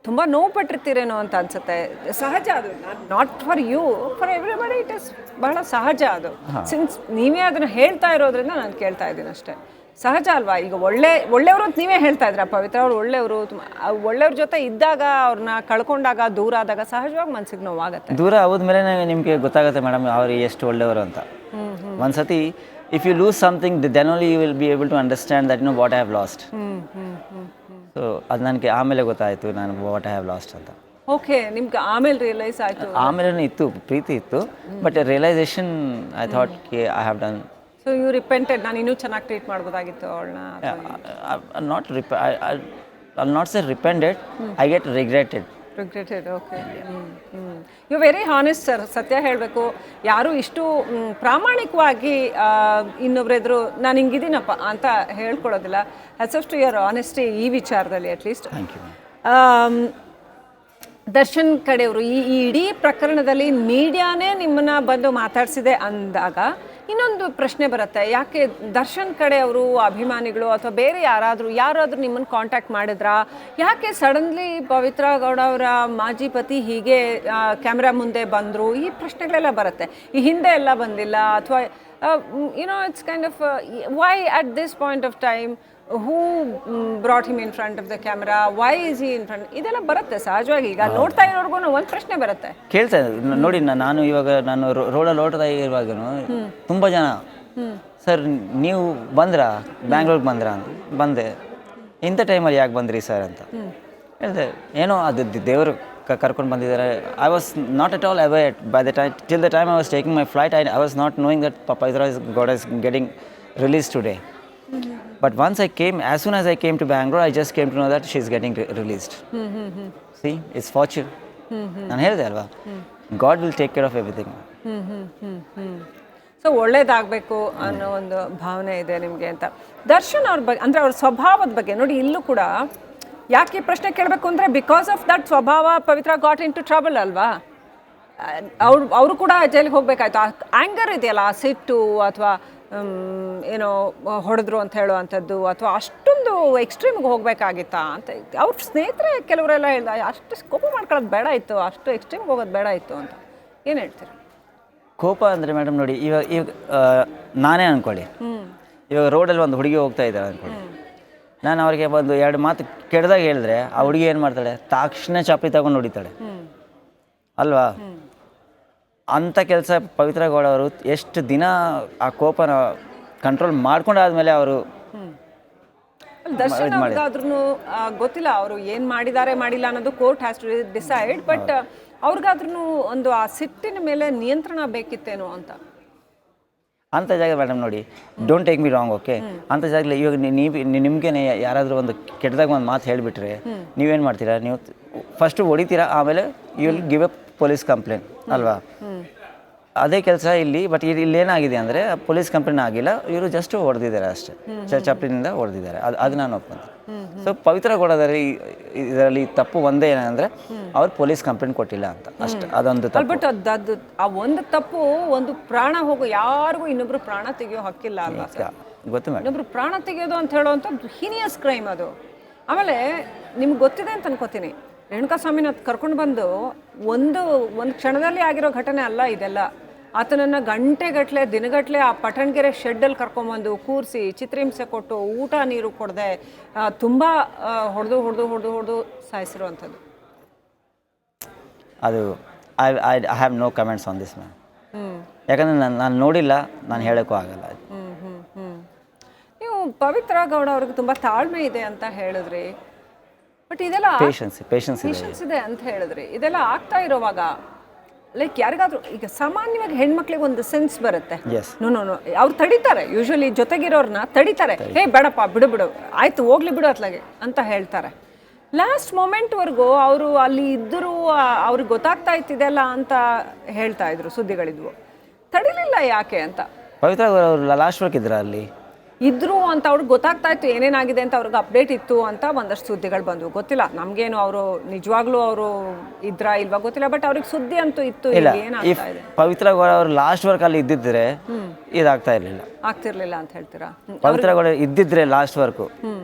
ತುಂಬ ನೋವು ಪಟ್ಟಿರ್ತೀರೇನೋ ಅಂತ ಅನ್ಸುತ್ತೆ. ಸಹಜ ಅದು, not for you, for everybody it is ಬಹಳ ಸಹಜ ಅದು. ಸಿನ್ಸ್ ನೀವೇ ಅದನ್ನು ಹೇಳ್ತಾ ಇರೋದ್ರಿಂದ ನಾನು ಕೇಳ್ತಾ ಇದ್ದೀನಿ ಅಷ್ಟೇ. ಸಹಜ ಅಲ್ವಾ? ಈಗ ಒಳ್ಳೆಯವರು ಅಂತ ನೀವೇ ಹೇಳ್ತಾ ಇದ್ರ ಪವಿತ್ರ ಅವರು ಒಳ್ಳೆಯವರು. ಒಳ್ಳೆಯವ್ರ ಜೊತೆ ಇದ್ದಾಗ ಅವ್ರನ್ನ ಕಳ್ಕೊಂಡಾಗ ದೂರ ಆದಾಗ ಸಹಜವಾಗಿ ಮನ್ಸಿಗೆ ನೋವಾಗುತ್ತೆ. ದೂರ ಆದ್ಮೇಲೆ ನಿಮಗೆ ಗೊತ್ತಾಗುತ್ತೆ ಮೇಡಮ್ ಅವ್ರು ಎಷ್ಟು ಒಳ್ಳೆಯವರು ಅಂತ. ಒಂದ್ಸತಿ if you lose something then only you will be able to understand that what I have lost. So ಅದು ನನಗೆ ಆಮೇಲೆ ಗೊತ್ತಾಯಿತು ನಾನು ವಾಟ್ ಐ ಹ್ಯಾವ್ ಲಾಸ್ಟ್ ಅಂತ. ಓಕೆ, ನಿಮ್ಗೆ ಆಮೇಲೆ ರಿಯಲೈಸ್ ಆಯಿತು? ಆಮೇಲೆ ಇತ್ತು, ಪ್ರೀತಿ ಇತ್ತು, but realisation I thought I have done. So you repented, ನಾನು ಇನ್ನೂ ಚೆನ್ನಾಗಿ ಟ್ರೀಟ್ ಮಾಡ್ಬೋದಾಗಿತ್ತು ಅವಳನ್ನ? I'll not say repented, I get regretted. Okay. You very honest sir. ಸತ್ಯ ಹೇಳಬೇಕು, ಯಾರು ಇಷ್ಟು ಪ್ರಾಮಾಣಿಕವಾಗಿ ಇನ್ನೊಬ್ರೆದ್ರು ನಾನು ಹಿಂಗಿದ್ದೀನಪ್ಪ ಅಂತ ಹೇಳ್ಕೊಡೋದಿಲ್ಲ. ಹ್ಯಾಟ್ಸ್ ಟು ಯುವರ್ ಆನೆಸ್ಟಿ ಈ ವಿಚಾರದಲ್ಲಿ ಅಟ್ಲೀಸ್ಟ್. Thank you. ದರ್ಶನ್ ಕಡೆಯವರು ಈ ಇಡೀ ಪ್ರಕರಣದಲ್ಲಿ ಮೀಡಿಯಾನೇ ನಿಮ್ಮನ್ನ ಬಂದು ಮಾತಾಡಿಸಿದೆ ಅಂದಾಗ ಇನ್ನೊಂದು ಪ್ರಶ್ನೆ ಬರುತ್ತೆ, ಯಾಕೆ ದರ್ಶನ್ ಕಡೆಯವರು ಅಭಿಮಾನಿಗಳು ಅಥವಾ ಬೇರೆ ಯಾರಾದರೂ ನಿಮ್ಮನ್ನು ಕಾಂಟ್ಯಾಕ್ಟ್ ಮಾಡಿದ್ರಾ? ಯಾಕೆ ಸಡನ್ಲಿ ಪವಿತ್ರ ಗೌಡ ಅವರ ಮಾಜಿ ಪತಿ ಹೀಗೆ ಕ್ಯಾಮ್ರಾ ಮುಂದೆ ಬಂದರು? ಈ ಪ್ರಶ್ನೆಗಳೆಲ್ಲ ಬರುತ್ತೆ. ಈ ಹಿಂದೆ ಎಲ್ಲ ಬಂದಿಲ್ಲ ಅಥವಾ it's kind of why at this point of time who brought him in front of the camera, why is he in front? ಇದೆಲ್ಲ ಬರುತ್ತೆ ಸಹಜವಾಗಿ. ಈಗ ನೋಡ್ತಾ ಇರೋರ್ಗು ಒಂದು ಪ್ರಶ್ನೆ ಬರುತ್ತೆ. ಕೇಳ್ತಾ ನೋಡಿ, ನಾನು ರೋಡಲ್ಲಿ ಓಡ್ತಾ ಇರುವಾಗನು ತುಂಬ ಜನ ಸರ್ ನೀವು ಬಂದ್ರಾ, ಬ್ಯಾಂಗ್ಳೂರ್ಗೆ ಬಂದ್ರಾ ಅಂತ. ಬಂದೆ. ಇಂಥ ಟೈಮಲ್ಲಿ ಯಾಕೆ ಬಂದ್ರಿ ಸರ್ ಅಂತ ಹೇಳಿದೆ. ಏನೋ ಅದು ದೇವರು ಕರ್ಕೊಂಡು ಬಂದಿದ್ದಾರೆ. I was not at all awared by the time till the time I was taking my flight. I was not knowing that Pavitra Gowda is getting release today. But once as soon as I came to Bangalore, I just came to know that she's getting released. See, it's fortune. ನಾನು ಹೇಳಿದೆ ಅಲ್ವಾ, God will take care of everything. So ಒಳ್ಳೇದಾಗಬೇಕು ಅನ್ನೋ ಒಂದು ಭಾವನೆ ಇದೆ ನಿಮಗೆ ಅಂತ. ದರ್ಶನ್ ಅವ್ರ ಬಗ್ಗೆ ಅಂದರೆ ಅವ್ರ ಸ್ವಭಾವದ ಬಗ್ಗೆ ನೋಡಿ, ಇಲ್ಲೂ ಕೂಡ ಯಾಕೆ ಪ್ರಶ್ನೆ ಕೇಳಬೇಕು ಅಂದರೆ ಬಿಕಾಸ್ ಆಫ್ ದಟ್ ಸ್ವಭಾವ ಪವಿತ್ರ ಗಾಟ್ ಇನ್ ಟು ಟ್ರಬಲ್ ಅಲ್ವಾ. ಅವರು ಕೂಡ ಜೈಲಿಗೆ ಹೋಗ್ಬೇಕಾಯ್ತು. ಆ ಆ್ಯಂಗರ್ ಇದೆಯಲ್ಲ, ಆ ಸಿಟ್ಟು ಅಥವಾ ಏನೋ ಹೊಡೆದ್ರು ಅಂತ ಹೇಳುವಂಥದ್ದು ಅಥವಾ ಅಷ್ಟೊಂದು ಎಕ್ಸ್ಟ್ರೀಮ್ಗೆ ಹೋಗಬೇಕಾಗಿತ್ತಾ ಅಂತ. ಅವ್ರ ಸ್ನೇಹಿತರೆ ಕೆಲವರೆಲ್ಲ ಹೇಳ್ದ ಅಷ್ಟು ಕೋಪ ಮಾಡ್ಕೊಳ್ಳೋದು ಬೇಡ ಇತ್ತು, ಅಷ್ಟು ಎಕ್ಸ್ಟ್ರೀಮ್ಗೆ ಹೋಗೋದು ಬೇಡ ಇತ್ತು ಅಂತ. ಏನು ಹೇಳ್ತೀರಿ? ಕೋಪ ಅಂದರೆ ಮೇಡಮ್ ನೋಡಿ, ಇವಾಗ ನಾನೇ ಅಂದ್ಕೊಳ್ಳಿ, ಇವಾಗ ರೋಡಲ್ಲಿ ಒಂದು ಹುಡುಗಿ ಹೋಗ್ತಾ ಇದ್ದಾಳೆ ಅಂದ್ಕೊಳ್ಳಿ. ನಾನು ಅವ್ರಿಗೆ ಒಂದು 2 ಮಾತು ಕೆಡ್ದಾಗ ಹೇಳಿದ್ರೆ ಆ ಹುಡುಗಿ ಏನು ಮಾಡ್ತಾಳೆ, ತಕ್ಷಣ ಚಾಪಿ ತಗೊಂಡು ಹೊಡಿತಾಳೆ ಅಲ್ವಾ. ಅಂಥ ಕೆಲಸ ಪವಿತ್ರ ಗೌಡ ಅವರು ಎಷ್ಟು ದಿನ ಆ ಕೋಪನ ಕಂಟ್ರೋಲ್ ಮಾಡ್ಕೊಂಡಾದ್ಮೇಲೆ ಅವರು ದರ್ಶನ್ ಅವ್ರಿಗಾದ್ರೂ ಗೊತ್ತಿಲ್ಲ ಅವರು ಏನು ಮಾಡಿಲ್ಲ ಅನ್ನೋದು court has to decide. But ಅವ್ರಿಗಾದ್ರೂ ಒಂದು ಆ ಸಿಟ್ಟಿನ ಮೇಲೆ ನಿಯಂತ್ರಣ ಬೇಕಿತ್ತೇನೋ ಅಂತ. ಅಂಥ ಜಾಗ ಮೇಡಮ್ ನೋಡಿ, don't take me wrong, okay. ಅಂಥ ಜಾಗದಲ್ಲಿ ಇವಾಗ ನಿಮ್ಗೆ ಯಾರಾದರೂ ಒಂದು ಕೆಟ್ಟದಾಗ ಒಂದು ಮಾತು ಹೇಳಿಬಿಟ್ರೆ ನೀವೇನು ಮಾಡ್ತೀರಾ? ನೀವು ಫಸ್ಟು ಹೊಡಿತೀರಾ, ಆಮೇಲೆ you will give a police complaint ಅಲ್ವಾ. ಅದೇ ಕೆಲಸ ಇಲ್ಲಿ. ಬಟ್ ಇಲ್ಲಿ ಏನಾಗಿದೆ ಅಂದರೆ ಪೊಲೀಸ್ ಕಂಪ್ಲೇಂಟ್ ಆಗಿಲ್ಲ, ಇವರು ಜಸ್ಟ್ ಹೊಡೆದಿದ್ದಾರೆ ಅಷ್ಟೇ, ಚಪ್ಪಲಿನಿಂದ ಹೊಡೆದಿದ್ದಾರೆ. ಅದು ನಾನು ಒಪ್ಕೊಂತೀನಿ. ಸೊ ಪವಿತ್ರ ಗೌಡದಲ್ಲಿ ಇದರಲ್ಲಿ ತಪ್ಪು ಒಂದೇ ಏನಂದರೆ ಅವ್ರು ಪೊಲೀಸ್ ಕಂಪ್ಲೇಂಟ್ ಕೊಟ್ಟಿಲ್ಲ ಅಂತ ಅಷ್ಟೇ. ಅದೊಂದು ತಪ್ಪು. ಬಟ್ ಅದು ಆ ಒಂದು ತಪ್ಪು, ಒಂದು ಪ್ರಾಣ ಹೋಗೋ, ಯಾರಿಗೂ ಇನ್ನೊಬ್ರು ಪ್ರಾಣ ತೆಗೆಯೋ ಹಕ್ಕಿಲ್ಲ ಅಲ್ವಾ ಸರ್? ಗೊತ್ತು ಮೇಡಮ್, ಇನ್ನೊಬ್ರು ಪ್ರಾಣ ತೆಗೆಯೋದು ಅಂತ ಹೇಳೋವಂಥದ್ದು ಹೀನಿಯಸ್ ಕ್ರೈಮ್ ಅದು. ಆಮೇಲೆ ನಿಮ್ಗೆ ಗೊತ್ತಿದೆ ಅಂತ ಅನ್ಕೋತೀನಿ, ರೇಣುಕಾಸ್ವಾಮಿನ ಕರ್ಕೊಂಡು ಬಂದು ಒಂದು ಕ್ಷಣದಲ್ಲಿ ಆಗಿರೋ ಘಟನೆ ಅಲ್ಲ ಇದೆಲ್ಲ. ಆತನನ್ನು ಗಂಟೆಗಟ್ಟಲೆ ದಿನಗಟ್ಟಲೆ ಆ ಪಟ್ಟಣಗೆರೆ ಶೆಡ್ಡಲ್ಲಿ ಕರ್ಕೊಂಬಂದು ಕೂರಿಸಿ ಚಿತ್ರಹಿಂಸೆ ಕೊಟ್ಟು ಊಟ ನೀರು ಕೊಡದೆ ತುಂಬ ಹೊಡೆದು ಸಾಯಿಸಿರುವಂಥದ್ದು. ಅದು I have no comments on this ma'am. ಯಾಕಂದರೆ ನಾನು ನೋಡಿಲ್ಲ, ನಾನು ಹೇಳೋಕ್ಕೂ ಆಗಲ್ಲ. ನೀವು ಪವಿತ್ರ ಗೌಡ ಅವ್ರಿಗೆ ತುಂಬ ತಾಳ್ಮೆ ಇದೆ ಅಂತ ಹೇಳಿದ್ರಿ, ಬಟ್ ಇದೆಲ್ಲ ಪೇಷನ್ಸ್ ಇದೆ ಅಂತ ಹೇಳಿದ್ರಿ. ಇದೆಲ್ಲ ಆಗ್ತಾ ಇರೋವಾಗ ಲೈಕ್ ಯಾರಿಗಾದ್ರೂ ಈಗ ಸಾಮಾನ್ಯವಾಗಿ ಹೆಣ್ಮಕ್ಳಿಗೆ ಒಂದು ಸೆನ್ಸ್ ಬರುತ್ತೆ, ನೋ ಅವ್ರು ತಡಿತಾರೆ. ಯೂಶ್ವಲಿ ಜೊತೆಗಿರೋರ್ನ ತಡಿತಾರೆ, ಹೇ ಬೇಡಪ್ಪ ಬಿಡು ಆಯ್ತು ಹೋಗ್ಲಿ ಬಿಡು ಅತ್ಲಾಗೆ ಅಂತ ಹೇಳ್ತಾರೆ. ಲಾಸ್ಟ್ ಮೊಮೆಂಟ್ವರೆಗೂ ಅವರು ಅಲ್ಲಿ ಇದ್ದರೂ ಅವ್ರಿಗೆ ಗೊತ್ತಾಗ್ತಾ ಇತ್ತಿದೆಲ್ಲ ಅಂತ ಹೇಳ್ತಾ ಇದ್ರು, ಸುದ್ದಿಗಳಿದ್ವು. ತಡಿಲಿಲ್ಲ ಯಾಕೆ ಅಂತ. ಪವಿತ್ರ ಅವರು ಲಾಸ್ಟ್ ವರ್ಕ್ ಇದ್ರ ಅಲ್ಲಿ ಇದ್ರು ಅಂತ ಅವ್ರಿಗೆ ಗೊತ್ತಾಗ್ತಾ ಇತ್ತು ಏನೇನಾಗಿದೆ ಅಂತ ಅವ್ರಿಗೆ ಅಪ್ಡೇಟ್ ಇತ್ತು ಅಂತ ಒಂದಷ್ಟು ಸುದ್ದಿಗಳು ಬಂದವು. ಗೊತ್ತಿಲ್ಲ ನಮಗೇನು ಅವರು ನಿಜವಾಗ್ಲೂ ಅವರು ಇದ್ರಾ ಇಲ್ವಾ ಗೊತ್ತಿಲ್ಲ, ಬಟ್ ಅವ್ರಿಗೆ ಸುದ್ದಿ ಅಂತೂ ಇತ್ತು. ಇಲ್ಲ, ಇಫ್ ಏನಾಗ್ತಾ ಇದೆ ಪವಿತ್ರ ಗೌಡ ಅವ್ರು ಲಾಸ್ಟ್ ವರ್ಕ್ ಅಲ್ಲಿ ಇದ್ದಿದ್ರೆ ಇದಾಗ್ತಾ ಇರಲಿಲ್ಲ. ಆಗ್ತಿರ್ಲಿಲ್ಲ ಅಂತ ಹೇಳ್ತೀರಾ? ಪವಿತ್ರ ಗೌಡ ಇದ್ದಿದ್ರೆ ಲಾಸ್ಟ್ ವರ್ಕು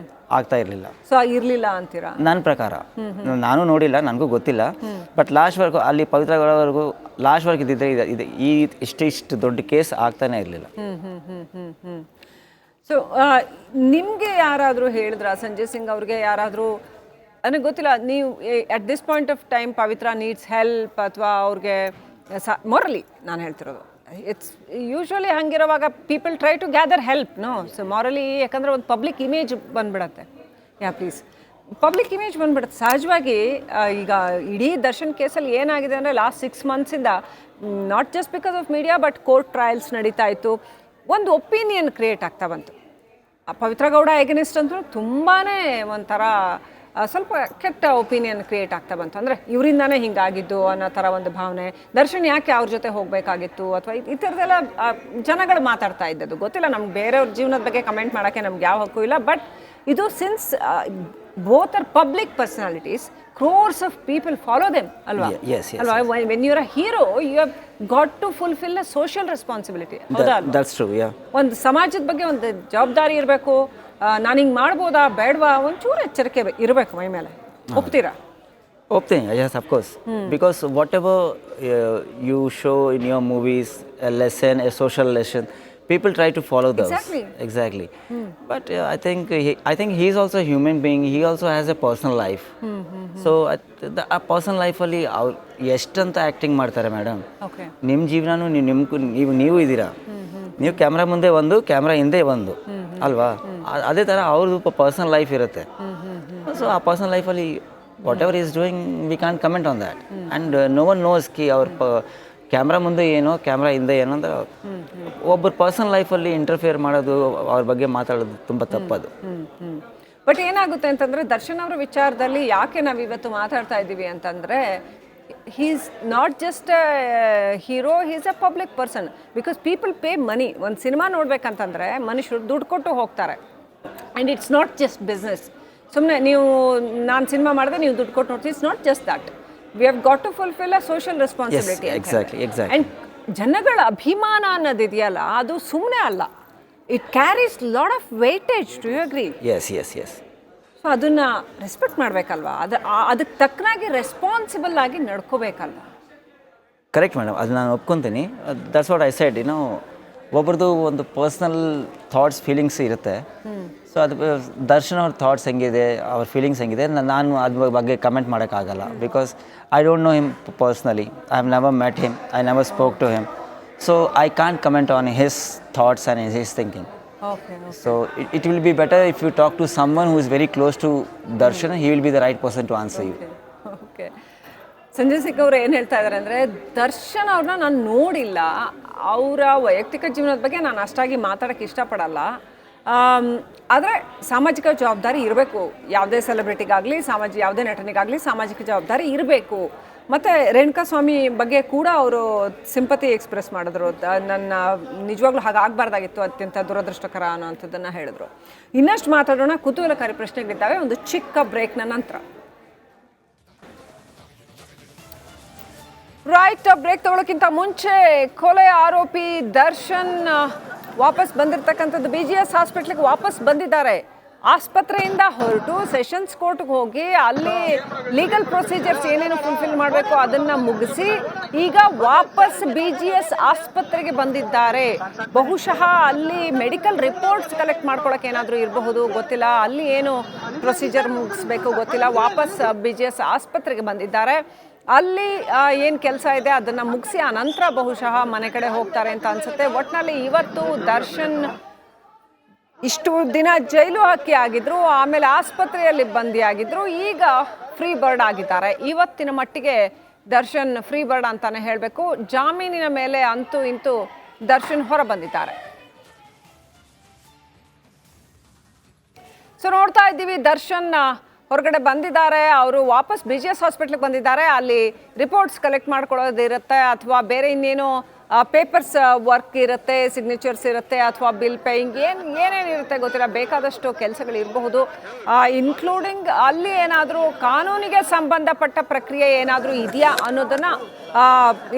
ಆಗ್ತಾ ಇರಲಿಲ್ಲ. ಸೊ ಇರ್ಲಿಲ್ಲ ಅಂತೀರಾ? ನನ್ನ ಪ್ರಕಾರ, ನಾನು ನೋಡಿಲ್ಲ, ನನಗೂ ಗೊತ್ತಿಲ್ಲ, ಬಟ್ ಲಾಸ್ಟ್ ವರ್ಕ್ ಅಲ್ಲಿ ಪವಿತ್ರ ಗೌಡವರೆಗೂ ಲಾಸ್ಟ್ ವರ್ಕ್ ಇದ್ದಿದ್ರೆ ಇದು ಇಷ್ಟು ದೊಡ್ಡ ಕೇಸ್ ಆಗ್ತಾನೆ ಇರಲಿಲ್ಲ. ಸೊ ನಿಮಗೆ ಯಾರಾದರೂ ಹೇಳಿದ್ರ, ಸಂಜಯ್ ಸಿಂಗ್ ಅವ್ರಿಗೆ ಯಾರಾದರೂ, ನನಗೆ ಗೊತ್ತಿಲ್ಲ, ನೀವು at this point of time Pavitra needs help ಅಥವಾ ಅವ್ರಿಗೆ ಮೊರಲಿ ನಾನು ಹೇಳ್ತಿರೋದು, ಇಟ್ಸ್ ಯೂಶ್ವಲಿ ಹಂಗಿರುವಾಗ people try to gather help no. So morally, ಯಾಕಂದರೆ ಒಂದು ಪಬ್ಲಿಕ್ ಇಮೇಜ್ ಬಂದ್ಬಿಡತ್ತೆ. ಪ್ಲೀಸ್, ಪಬ್ಲಿಕ್ ಇಮೇಜ್ ಬಂದ್ಬಿಡುತ್ತೆ ಸಹಜವಾಗಿ. ಈಗ ಇಡೀ ದರ್ಶನ್ ಕೇಸಲ್ಲಿ ಏನಾಗಿದೆ ಅಂದರೆ ಲಾಸ್ಟ್ 6 monthsಯಿಂದ not just because of media but court trials ನಡೀತಾ ಇತ್ತು, ಒಂದು ಒಪಿನಿಯನ್ ಕ್ರಿಯೇಟ್ ಆಗ್ತಾ ಬಂತು. ಪವಿತ್ರ ಗೌಡ ಎಗನಿಸ್ಟ್ ಅಂತೂ ತುಂಬಾ ಒಂಥರ ಸ್ವಲ್ಪ ಕೆಟ್ಟ ಒಪಿನಿಯನ್ ಕ್ರಿಯೇಟ್ ಆಗ್ತಾ ಬಂತು. ಅಂದರೆ ಇವರಿಂದಾನೇ ಹಿಂಗಾಗಿದ್ದು ಅನ್ನೋ ಥರ ಒಂದು ಭಾವನೆ. ದರ್ಶನ್ ಯಾಕೆ ಅವ್ರ ಜೊತೆ ಹೋಗಬೇಕಾಗಿತ್ತು ಅಥವಾ ಈ ಥರದ್ದೆಲ್ಲ ಜನಗಳು ಮಾತಾಡ್ತಾ ಇದ್ದದ್ದು. ಗೊತ್ತಿಲ್ಲ, ನಮ್ಗೆ ಬೇರೆಯವ್ರ ಜೀವನದ ಬಗ್ಗೆ ಕಮೆಂಟ್ ಮಾಡೋಕ್ಕೆ ನಮ್ಗೆ ಯಾವ ಹಕ್ಕು ಇಲ್ಲ. ಬಟ್ ಇದು since both are public personalities, crores of people follow them alwa. Yes. Alwa, when you're a hero you have got to fulfill a social responsibility. That's true, yeah. ಒಂದು ಸಮಾಜದ ಬಗ್ಗೆ ಒಂದು ಜವಾಬ್ದಾರಿ ಇರಬೇಕು. ನಾನು ಹಿಂಗೆ ಮಾಡ್ಬೋದಾ ಬೇಡವಾ ಒಂಚೂರು ಎಚ್ಚರಿಕೆ ಇರಬೇಕು ಮೈ ಮೇಲೆ. ಒಪ್ತೀರಾ? ಒಪ್ತೀನಿ, yes, of course. Because whatever you show in your movies, a lesson, a social lesson, people try to follow those. Exactly. But I think he is also a human being. He also has a personal life. So ಆ personal ಲೈಫಲ್ಲಿ ಅವ್ರು ಎಷ್ಟಂತ acting ಮಾಡ್ತಾರೆ madam. ನಿಮ್ಮ ಜೀವನನೂ ನೀವು ಇದ್ದೀರಾ, ನೀವು camera ಮುಂದೆ ಒಂದು, ಕ್ಯಾಮ್ರಾ ಹಿಂದೆ ಒಂದು ಅಲ್ವಾ? ಅದೇ ಥರ ಅವ್ರದ್ದು ಪರ್ಸನಲ್ ಲೈಫ್ ಇರುತ್ತೆ. ಸೊ ಆ ಪರ್ಸನಲ್ ಲೈಫಲ್ಲಿ whatever is doing we can comment on that. And no one knows ಕಿ ಅವ್ರ ಕ್ಯಾಮ್ರಾ ಮುಂದೆ ಏನೋ ಕ್ಯಾಮ್ರಾ ಹಿಂದೆ ಏನೋ ಅಂದ್ರೆ ಒಬ್ಬರ ಪರ್ಸನಲ್ ಲೈಫಲ್ಲಿ ಇಂಟರ್ಫಿಯರ್ ಮಾಡೋದು, ಅವ್ರ ಬಗ್ಗೆ ಮಾತಾಡೋದು ತುಂಬ ತಪ್ಪದು. ಬಟ್ ಏನಾಗುತ್ತೆ ಅಂತಂದರೆ ದರ್ಶನ್ ಅವರ ವಿಚಾರದಲ್ಲಿ ಯಾಕೆ ನಾವು ಇವತ್ತು ಮಾತಾಡ್ತಾ ಇದ್ದೀವಿ ಅಂತಂದರೆ, he's not just hero, he's a public person. Because people pay money. ಒಂದು ಸಿನಿಮಾ ನೋಡ್ಬೇಕಂತಂದರೆ ಮನುಷ್ಯರು ದುಡ್ಡು ಕೊಟ್ಟು ಹೋಗ್ತಾರೆ. And it's not just business. ಸುಮ್ಮನೆ ನೀವು ನಾನು ಸಿನಿಮಾ ಮಾಡಿದ್ರೆ ನೀವು ದುಡ್ಡು ಕೊಟ್ಟು ನೋಡ್ತೀವಿ. It's not just that. We have got to fulfil a social responsibility. Exactly. And ಜನಗಳ ಅಭಿಮಾನ ಅನ್ನೋದಿದೆಯಲ್ಲ, ಅದು ಸುಮ್ಮನೆ ಅಲ್ಲ. It carries lot of weightage. Do you agree? Yes. So ಅದನ್ನು ರೆಸ್ಪೆಕ್ಟ್ ಮಾಡಬೇಕಲ್ವಾ? ಅದಕ್ಕೆ ತಕ್ಕನಾಗಿ ರೆಸ್ಪಾನ್ಸಿಬಲ್ ಆಗಿ ನಡ್ಕೋಬೇಕಲ್ವಾ? ಕರೆಕ್ಟ್ ಮೇಡಮ್, ಅದು ನಾನು ಒಪ್ಕೊತೀನಿ. That's what I said. ಒಬ್ರದ್ದು ಒಂದು ಪರ್ಸ್ನಲ್ ಥಾಟ್ಸ್, ಫೀಲಿಂಗ್ಸ್ ಇರುತ್ತೆ. ಸೊ ಅದು ದರ್ಶನ್ ಅವ್ರ ಥಾಟ್ಸ್ ಹೆಂಗಿದೆ, ಅವ್ರ ಫೀಲಿಂಗ್ಸ್ ಹೆಂಗಿದೆ, ನಾನು ಅದ್ರ ಬಗ್ಗೆ ಕಮೆಂಟ್ ಮಾಡೋಕ್ಕಾಗಲ್ಲ. Because I don't know him personally. I have never met him, I never spoke to him. So I can't comment on his thoughts and his thinking. Okay. So it will be better if you talk to someone who is very close to Darshan. He will be the right person to answer you. Okay. Sanjay Singh ಅವರು ಏನು ಹೇಳ್ತಾ ಇದ್ದಾರೆ ಅಂದರೆ, ದರ್ಶನ್ ಅವ್ರನ್ನ ನಾನು ನೋಡಿಲ್ಲ, ಅವರ ವೈಯಕ್ತಿಕ ಜೀವನದ ಬಗ್ಗೆ ನಾನು ಅಷ್ಟಾಗಿ ಮಾತಾಡೋಕ್ಕೆ ಇಷ್ಟಪಡಲ್ಲ. ಆದರೆ ಸಾಮಾಜಿಕ ಜವಾಬ್ದಾರಿ ಇರಬೇಕು. ಯಾವುದೇ ಸೆಲೆಬ್ರಿಟಿಗಾಗಲಿ, ಯಾವುದೇ ನಟನಿಗಾಗಲಿ ಸಾಮಾಜಿಕ ಜವಾಬ್ದಾರಿ ಇರಬೇಕು. ಮತ್ತು ರೇಣುಕಾಸ್ವಾಮಿ ಬಗ್ಗೆ ಕೂಡ ಅವರು ಸಿಂಪತಿ ಎಕ್ಸ್ಪ್ರೆಸ್ ಮಾಡಿದ್ರು. ನನ್ನ ನಿಜವಾಗ್ಲೂ ಹಾಗಾಗಬಾರ್ದಾಗಿತ್ತು, ಅತ್ಯಂತ ದುರದೃಷ್ಟಕರ ಅನ್ನೋಂಥದ್ದನ್ನು ಹೇಳಿದ್ರು. ಇನ್ನಷ್ಟು ಮಾತಾಡೋಣ, ಕುತೂಹಲಕಾರಿ ಪ್ರಶ್ನೆಗಳಿದ್ದಾವೆ ಒಂದು ಚಿಕ್ಕ ಬ್ರೇಕ್ನ ನಂತರ. ರೈಟ್, ಬ್ರೇಕ್ ತಗೊಳ್ಳೋಕ್ಕಿಂತ ಮುಂಚೆ ಕೊಲೆ ಆರೋಪಿ ದರ್ಶನ್ ವಾಪಸ್ ಬಂದಿರತಕ್ಕಂಥದ್ದು BGS ಹಾಸ್ಪಿಟ್ಲಿಗೆ ವಾಪಸ್ ಬಂದಿದ್ದಾರೆ. ಆಸ್ಪತ್ರೆಯಿಂದ ಹೊರಟು ಸೆಷನ್ಸ್ ಕೋರ್ಟ್ಗೆ ಹೋಗಿ ಅಲ್ಲಿ ಲೀಗಲ್ ಪ್ರೊಸೀಜರ್ಸ್ ಏನೇನು ಫುಲ್ಫಿಲ್ ಮಾಡಬೇಕು ಅದನ್ನು ಮುಗಿಸಿ ಈಗ ವಾಪಸ್ BGS ಆಸ್ಪತ್ರೆಗೆ ಬಂದಿದ್ದಾರೆ. ಬಹುಶಃ ಅಲ್ಲಿ ಮೆಡಿಕಲ್ ರಿಪೋರ್ಟ್ಸ್ ಕಲೆಕ್ಟ್ ಮಾಡ್ಕೊಳ್ಳೋಕೆ ಏನಾದರೂ ಇರಬಹುದು, ಗೊತ್ತಿಲ್ಲ. ಅಲ್ಲಿ ಏನು ಪ್ರೊಸೀಜರ್ ಮುಗಿಸ್ಬೇಕು ಗೊತ್ತಿಲ್ಲ. ವಾಪಸ್ BGS ಆಸ್ಪತ್ರೆಗೆ ಬಂದಿದ್ದಾರೆ. ಅಲ್ಲಿ ಏನು ಕೆಲಸ ಇದೆ ಅದನ್ನು ಮುಗಿಸಿ ಆ ನಂತರ ಬಹುಶಃ ಮನೆ ಕಡೆ ಹೋಗ್ತಾರೆ ಅಂತ ಅನಿಸುತ್ತೆ. ಒಟ್ಟಿನಲ್ಲಿ ಇವತ್ತು ದರ್ಶನ್ ಇಷ್ಟು ದಿನ ಜೈಲು ಹಾಕಿ ಆಗಿದ್ರು, ಆಮೇಲೆ ಆಸ್ಪತ್ರೆಯಲ್ಲಿ ಬಂದಿಯಾಗಿದ್ರು, ಈಗ ಫ್ರೀ ಬರ್ಡ್ ಆಗಿದ್ದಾರೆ. ಇವತ್ತಿನ ಮಟ್ಟಿಗೆ ದರ್ಶನ್ ಫ್ರೀ ಬರ್ಡ್ ಅಂತಾನೆ ಹೇಳಬೇಕು. ಜಾಮೀನಿನ ಮೇಲೆ ಅಂತೂ ಇಂತೂ ದರ್ಶನ್ ಹೊರ ಬಂದಿದ್ದಾರೆ. ಸೊ ನೋಡ್ತಾ ಇದ್ದೀವಿ, ದರ್ಶನ್ ಹೊರಗಡೆ ಬಂದಿದ್ದಾರೆ. ಅವರು ವಾಪಸ್ BGS ಹಾಸ್ಪಿಟ್ಲಿಗೆ ಬಂದಿದ್ದಾರೆ. ಅಲ್ಲಿ ರಿಪೋರ್ಟ್ಸ್ ಕಲೆಕ್ಟ್ ಮಾಡ್ಕೊಳ್ಳೋದಿರುತ್ತೆ ಅಥವಾ ಬೇರೆ ಇನ್ನೇನು ಪೇಪರ್ಸ್ ವರ್ಕ್ ಇರುತ್ತೆ, ಸಿಗ್ನೇಚರ್ಸ್ ಇರುತ್ತೆ, ಅಥವಾ ಬಿಲ್ ಪೇಯಿಂಗ್ ಏನೇನಿರುತ್ತೆ ಗೊತ್ತಿಲ್ಲ, ಬೇಕಾದಷ್ಟು ಕೆಲಸಗಳು ಇರಬಹುದು. ಇನ್ಕ್ಲೂಡಿಂಗ್ ಅಲ್ಲಿ ಏನಾದರೂ ಕಾನೂನಿಗೆ ಸಂಬಂಧಪಟ್ಟ ಪ್ರಕ್ರಿಯೆ ಏನಾದರೂ ಇದೆಯಾ ಅನ್ನೋದನ್ನು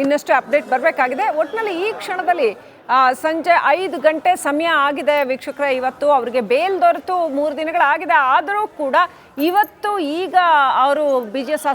ಇನ್ನಷ್ಟು ಅಪ್ಡೇಟ್ ಬರಬೇಕಾಗಿದೆ. ಒಟ್ಟಿನಲ್ಲಿ ಈ ಕ್ಷಣದಲ್ಲಿ ಸಂಜೆ 5 ಗಂಟೆ ಸಮಯ ಆಗಿದೆ ವೀಕ್ಷಕರೇ. ಇವತ್ತು ಅವರಿಗೆ ಬೇಲ್ ದೊರೆತು 3 ದಿನಗಳಾಗಿದೆ. ಆದರೂ ಕೂಡ ಇವತ್ತು ಈಗ ಅವರು BGS